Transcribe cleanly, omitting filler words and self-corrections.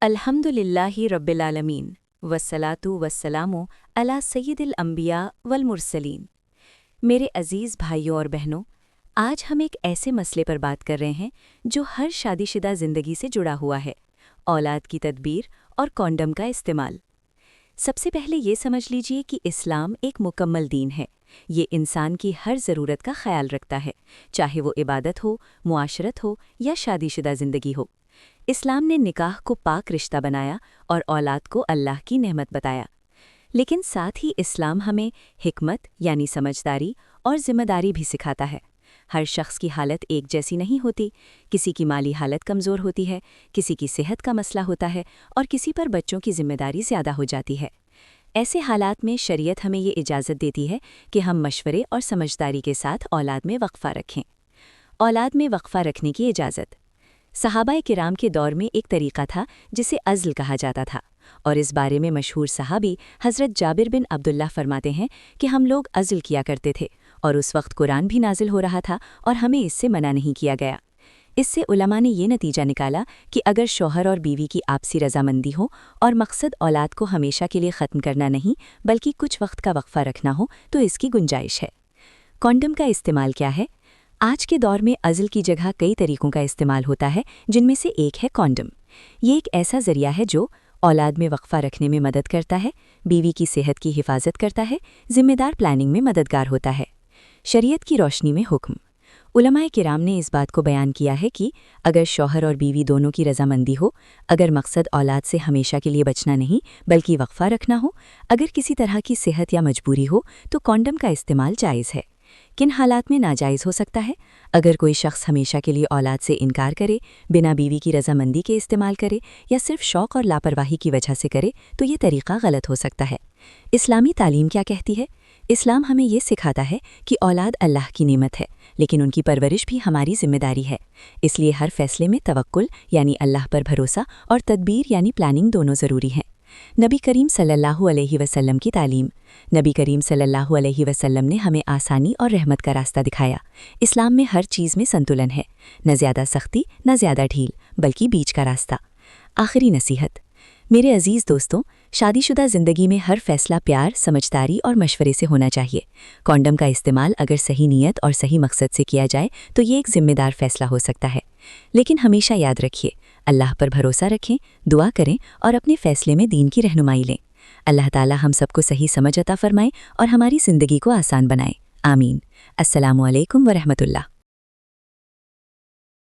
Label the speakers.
Speaker 1: अल्हम्दुलिल्लाहि रब्बिल आलमीन वस्सलातु वस्सलामु अला सय्यिदिल अंबिया वल मुरसलीन। मेरे अजीज़ भाइयों और बहनों, आज हम एक ऐसे मसले पर बात कर रहे हैं जो हर शादीशुदा ज़िंदगी से जुड़ा हुआ है, औलाद की तदबीर और कॉन्डम का इस्तेमाल। सबसे पहले ये समझ लीजिए कि इस्लाम एक मुकम्मल दीन है। ये इंसान की हर ज़रूरत का ख्याल रखता है, चाहे वो इबादत हो, मुआशरत हो या शादीशुदा ज़िंदगी हो। इस्लाम ने निकाह को पाक रिश्ता बनाया और औलाद को अल्लाह की नेमत बताया। लेकिन साथ ही इस्लाम हमें हिकमत यानी समझदारी और ज़िम्मेदारी भी सिखाता है। हर शख्स की हालत एक जैसी नहीं होती। किसी की माली हालत कमज़ोर होती है, किसी की सेहत का मसला होता है और किसी पर बच्चों की जिम्मेदारी ज़्यादा हो जाती है। ऐसे हालात में शरीयत हमें ये इजाज़त देती है कि हम मशवरे और समझदारी के साथ औलाद में वक्फ़ा रखें। औलाद में वक्फ़ा रखने की इजाज़त। सहाबाए किराम के दौर में एक तरीक़ा था जिसे अज़्ल कहा जाता था, और इस बारे में मशहूर सहाबी हज़रत जाबिर बिन अब्दुल्लाह फरमाते हैं कि हम लोग अज़्ल किया करते थे और उस वक्त कुरान भी नाजिल हो रहा था और हमें इससे मना नहीं किया गया। इससे उलमा ने ये नतीजा निकाला कि अगर शौहर और बीवी की आपसी रजामंदी हो और मकसद औलाद को हमेशा के लिए ख़त्म करना नहीं बल्कि कुछ वक्त का वक्फ़ा रखना हो तो इसकी गुंजाइश है। कॉन्डम का इस्तेमाल क्या है? आज के दौर में अज़्ल की जगह कई तरीक़ों का इस्तेमाल होता है, जिनमें से एक है कॉन्डम। ये एक ऐसा ज़रिया है जो औलाद में वक्फ़ा रखने में मदद करता है, बीवी की सेहत की हिफाजत करता है, ज़िम्मेदार प्लानिंग में मददगार होता है। शरीयत की रोशनी में हुक्म। उलमाए किराम ने इस बात को बयान किया है कि अगर शौहर और बीवी दोनों की रजामंदी हो, अगर मकसद औलाद से हमेशा के लिए बचना नहीं बल्कि वक्फ़ा रखना हो, अगर किसी तरह की सेहत या मजबूरी हो, तो कॉन्डम का इस्तेमाल जायज़ है। किन हालात में नाजायज़ हो सकता है? अगर कोई शख्स हमेशा के लिए औलाद से इनकार करे, बिना बीवी की रजामंदी के इस्तेमाल करे या सिर्फ शौक़ और लापरवाही की वजह से करे, तो ये तरीक़ा गलत हो सकता है। इस्लामी तालीम क्या कहती है? इस्लाम हमें ये सिखाता है कि औलाद अल्लाह की नेमत है, लेकिन उनकी परवरिश भी हमारी जिम्मेदारी है। इसलिए हर फैसले में तवक्कुल यानी अल्लाह पर भरोसा और तदबीर यानी प्लानिंग दोनों ज़रूरी हैं। नबी करीम सल्लल्लाहु अलैहि वसल्लम की तालीम। नबी करीम सल्लल्लाहु अलैहि वसल्लम ने हमें आसानी और रहमत का रास्ता दिखाया। इस्लाम में हर चीज़ में संतुलन है, न ज़्यादा सख्ती न ज़्यादा ढील, बल्कि बीच का रास्ता। आखिरी नसीहत। मेरे अजीज़ दोस्तों, शादीशुदा ज़िंदगी में हर फैसला प्यार, समझदारी और मशवरे से होना चाहिए। कॉन्डम का इस्तेमाल अगर सही नीयत और सही मकसद से किया जाए तो ये एक ज़िम्मेदार फ़ैसला हो सकता है। लेकिन हमेशा याद रखिए, अल्लाह पर भरोसा रखें, दुआ करें और अपने फ़ैसले में दीन की रहनुमाई लें। अल्लाह ताला हम सबको सही समझ अता फ़रमाए और हमारी ज़िंदगी को आसान बनाए। आमीन। अस्सलामु अलैकुम व रहमतुल्लाह।